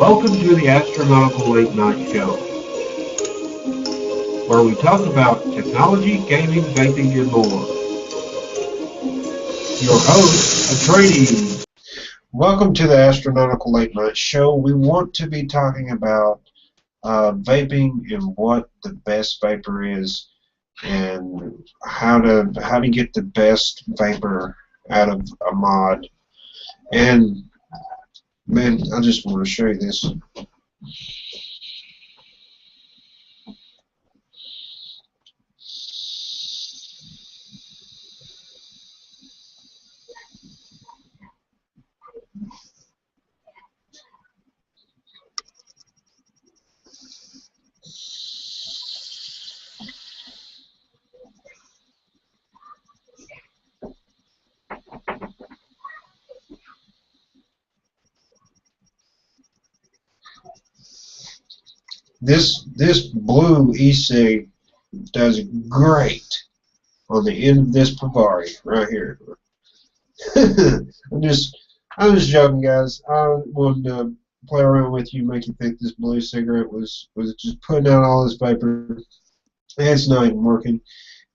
Welcome to the Astronautical Late Night Show, where we talk about technology, gaming, vaping, and more. Your host, Atreides. Welcome to the Astronautical Late Night Show. We want to be talking about vaping and what the best vapor is, and how to get the best vapor out of a mod. And man, I just want to show you this. This blue e-cig does great on the end of this Pavari right here. I'm just joking, guys. I wanted to play around with you, make you think this blue cigarette was just putting out all this vapor. It's not even working.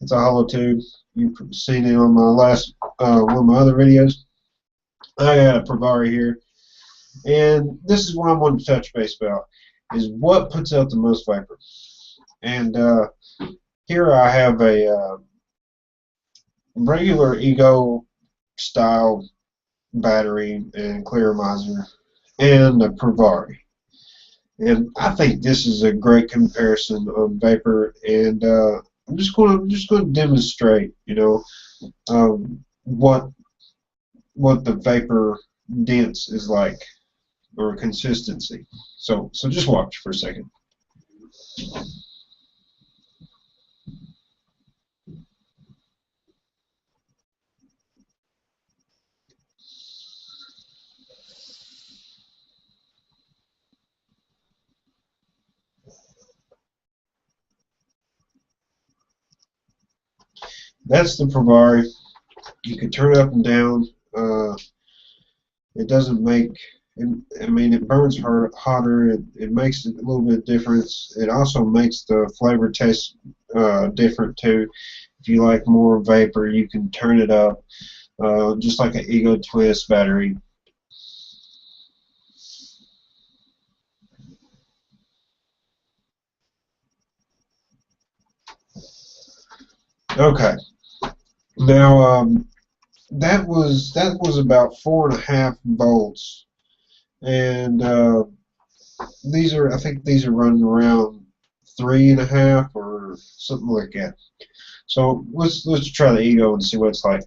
It's a hollow tube. You've seen it on my last one of my other videos. I got a Pavari here, and this is what I wanted to touch base about: is what puts out the most vapor. And here I have a regular Ego style battery and clearomizer and a Pavari. And I think this is a great comparison on vapor, and I'm just going to demonstrate, what the vapor dense is like, or consistency. So just watch for a second. That's the Pavari. You can turn it up and down. It doesn't make. I mean, it burns hotter. It makes a little bit of difference. It also makes the flavor taste different too. If you like more vapor, you can turn it up, just like an Ego Twist battery. Okay. Now that was about 4.5 volts, and I think these are running around 3.5 or something like that. So let's try the Ego and see what it's like.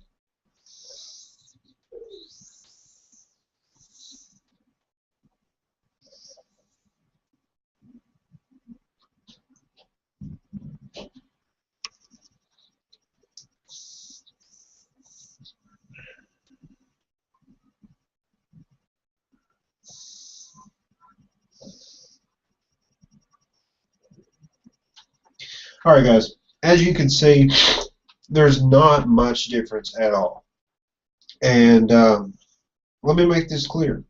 Alright guys, as you can see, there's not much difference at all. And let me make this clear.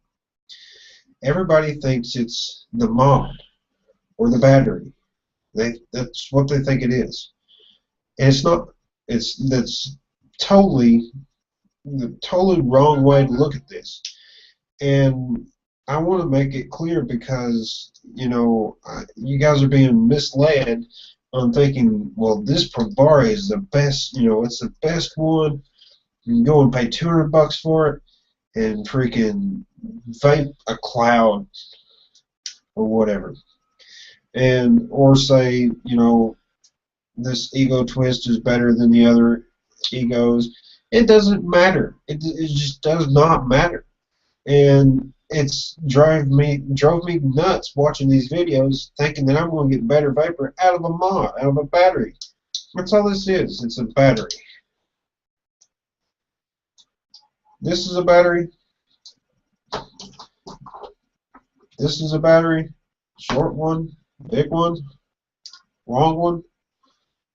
Everybody thinks it's the mod or the battery. That's what they think it is. And it's not. That's totally the totally wrong way to look at this. And I want to make it clear because, you guys are being misled on thinking, well, this Pavari is the best, it's the best one. You can go and pay $200 for it and freaking vape a cloud or whatever. And, or say, this Ego Twist is better than the other Egos. It doesn't matter. It just does not matter. And it's drove me nuts watching these videos, thinking that I'm going to get better vapor out of a mod, out of a battery. That's all this is. It's a battery. This is a battery. This is a battery. Short one, big one, long one,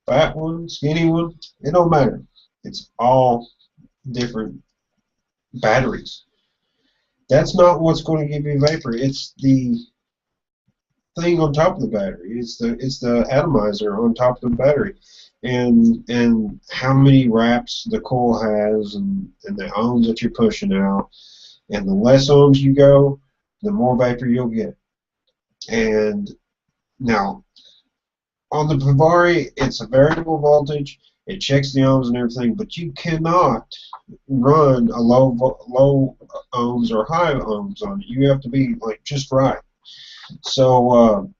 fat one, skinny one. It don't matter. It's all different batteries. That's not what's going to give you vapor. It's the thing on top of the battery. It's the atomizer on top of the battery, and how many wraps the coil has, and the ohms that you're pushing out. And the less ohms you go, the more vapor you'll get. And now on the Pivari, it's a variable voltage. It checks the ohms and everything, but you cannot run a low ohms or high ohms on it. You have to be like just right. So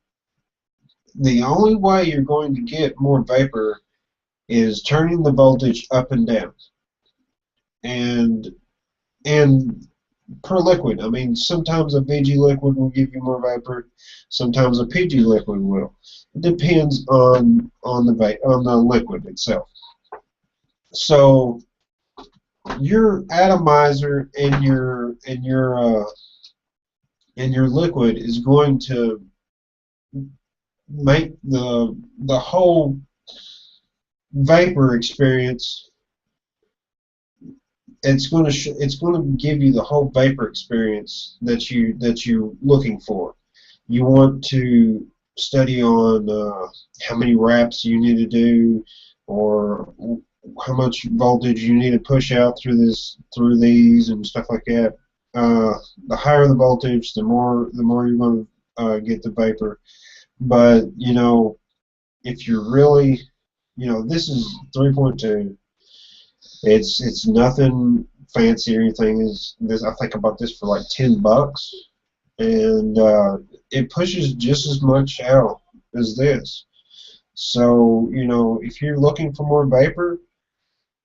the only way you're going to get more vapor is turning the voltage up and down, and per liquid. I mean, sometimes a VG liquid will give you more vapor. Sometimes a PG liquid will. It depends on the liquid itself. So your atomizer and your liquid is going to make the whole vapor experience. It's going to give you the whole vapor experience that you're looking for. You want to study on how many wraps you need to do, or how much voltage you need to push out through these and stuff like that. The higher the voltage, the more you're going to get the vapor. But if you're really, this is 3.2. It's nothing fancy or anything. I think about this for like $10, and it pushes just as much out as this. So if you're looking for more vapor,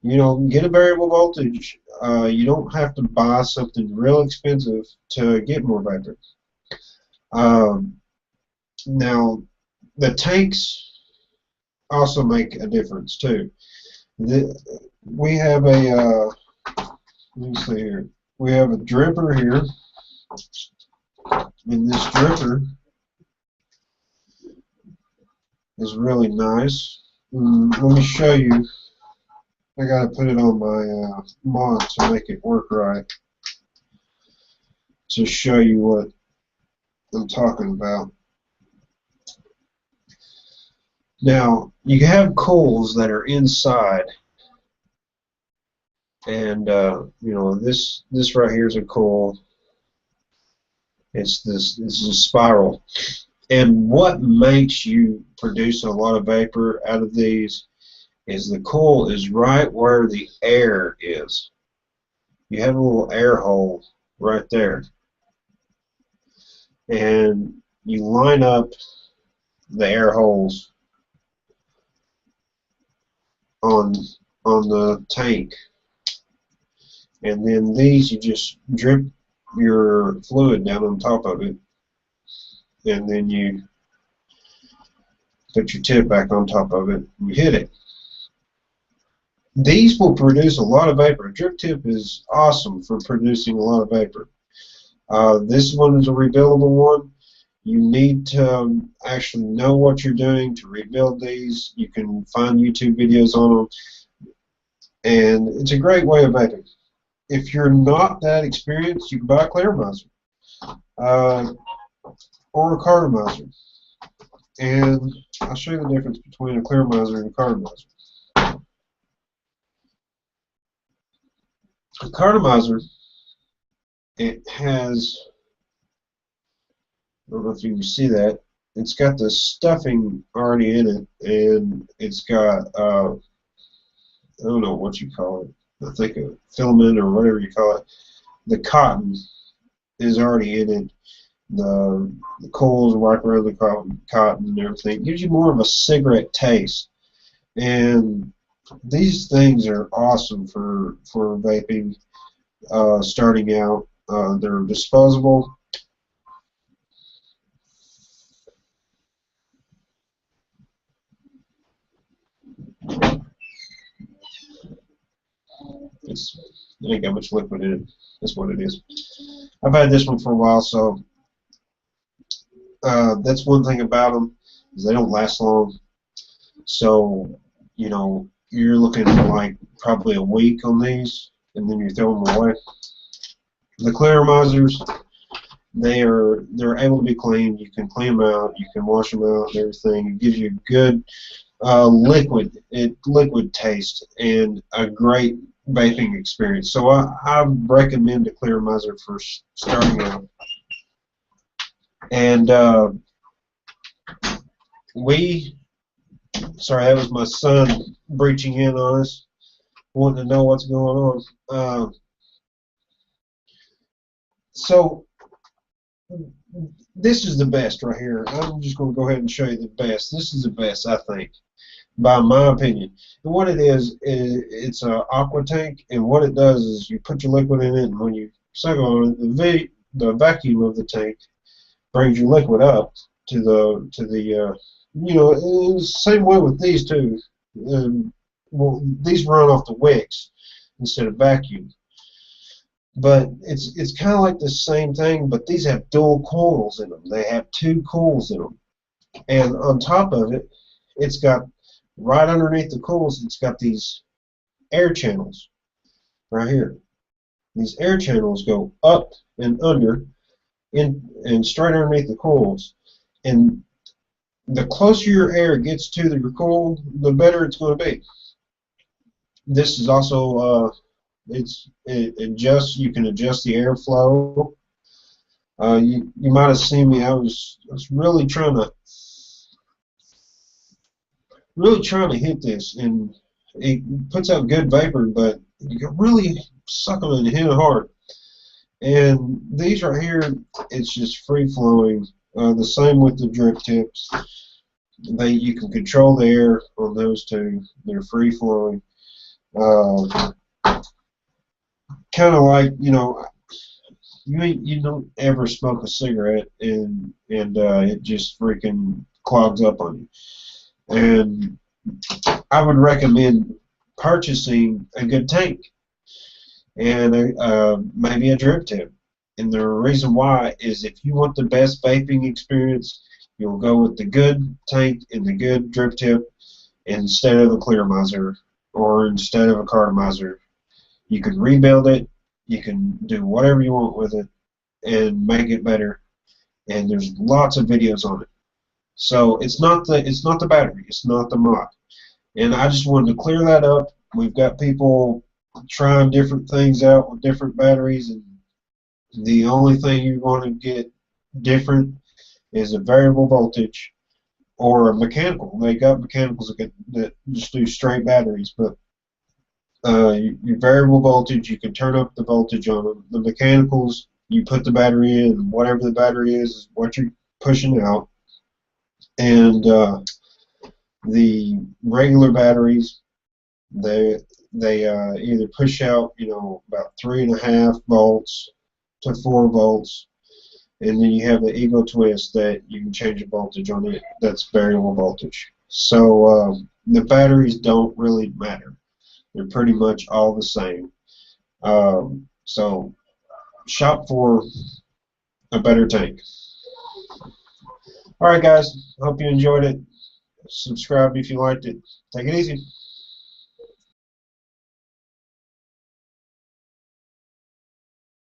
get a variable voltage. You don't have to buy something real expensive to get more vapor. Now, the tanks also make a difference too. We have a let me see here. We have a dripper here, and this dripper is really nice. Let me show you. I gotta put it on my mod to make it work right, to show you what I'm talking about. Now, you have coils that are inside, and this right here is a coil. It's a spiral, and what makes you produce a lot of vapor out of these is the coil is right where the air is. You have a little air hole right there, and you line up the air holes on the tank, and then these you just drip your fluid down on top of it, and then you put your tip back on top of it and you hit it. These will produce a lot of vapor. A drip tip is awesome for producing a lot of vapor. This one is a rebuildable one. You need to actually know what you're doing to rebuild these. You can find YouTube videos on them, and it's a great way of vaping. If you're not that experienced, you can buy a Clear-O-Mizer or a Cartomizer, and I'll show you the difference between a Clear-O-Mizer and a Cartomizer. A Cartomizer, it has, I don't know if you can see that, it's got the stuffing already in it, and it's got, I don't know what you call it, I think a filament or whatever you call it. The cotton is already in it. The coals right around the cotton and everything. It gives you more of a cigarette taste. And these things are awesome for vaping, starting out. They're disposable. It ain't got much liquid in it. That's what it is. I've had this one for a while, so that's one thing about them, is they don't last long. So, you're looking at like probably a week on these, and then you throw them away. The Clearomizers, they're able to be cleaned. You can clean them out, you can wash them out, and everything. It gives you a good liquid taste and a great vaping experience. So I recommend the Clearomizer for starting out. And sorry, that was my son breaching in on us, wanting to know what's going on. So this is the best right here. I'm just going to go ahead and show you the best. This is the best, I think, by my opinion. And what it is it's an aqua tank, and what it does is you put your liquid in it, and when you suck on it, the vacuum of the tank brings your liquid up to the you know, it's the same way with these two. Well, these run off the wicks instead of vacuum. But it's kind of like the same thing, but these have dual coils in them. They have 2 coils in them. And on top of it, it's got, right underneath the coils, it's got these air channels right here. These air channels go up and under and straight underneath the coils. And the closer your air gets to the coil, the better it's going to be. This is also you can adjust the airflow. You might have seen me. I was really trying to hit this, and it puts out good vapor, but you can really suck on it and hit it hard. And these right here, it's just free flowing. The same with the drip tips. You can control the air on those two. They're free flowing. Kind of like, you know, you don't ever smoke a cigarette and it just freaking clogs up on you. And I would recommend purchasing a good tank and maybe a drip tip. And the reason why is if you want the best vaping experience, you'll go with the good tank and the good drip tip instead of a Clearomizer or instead of a Cartomizer. You can rebuild it, you can do whatever you want with it and make it better, and there's lots of videos on it. So it's not the battery, it's not the mod. And I just wanted to clear that up. We've got people trying different things out with different batteries, and the only thing you're going to get different is a variable voltage or a mechanical. They got mechanicals that just do straight batteries, but your variable voltage, you can turn up the voltage on them. The mechanicals, you put the battery in, and whatever the battery is what you're pushing out. And the regular batteries, they either push out, you know, about 3.5 volts to 4 volts, and then you have the Ego Twist that you can change the voltage on it. That's variable voltage. So the batteries don't really matter. They're pretty much all the same. So shop for a better tank. Alright guys, hope you enjoyed it. Subscribe if you liked it. Take it easy.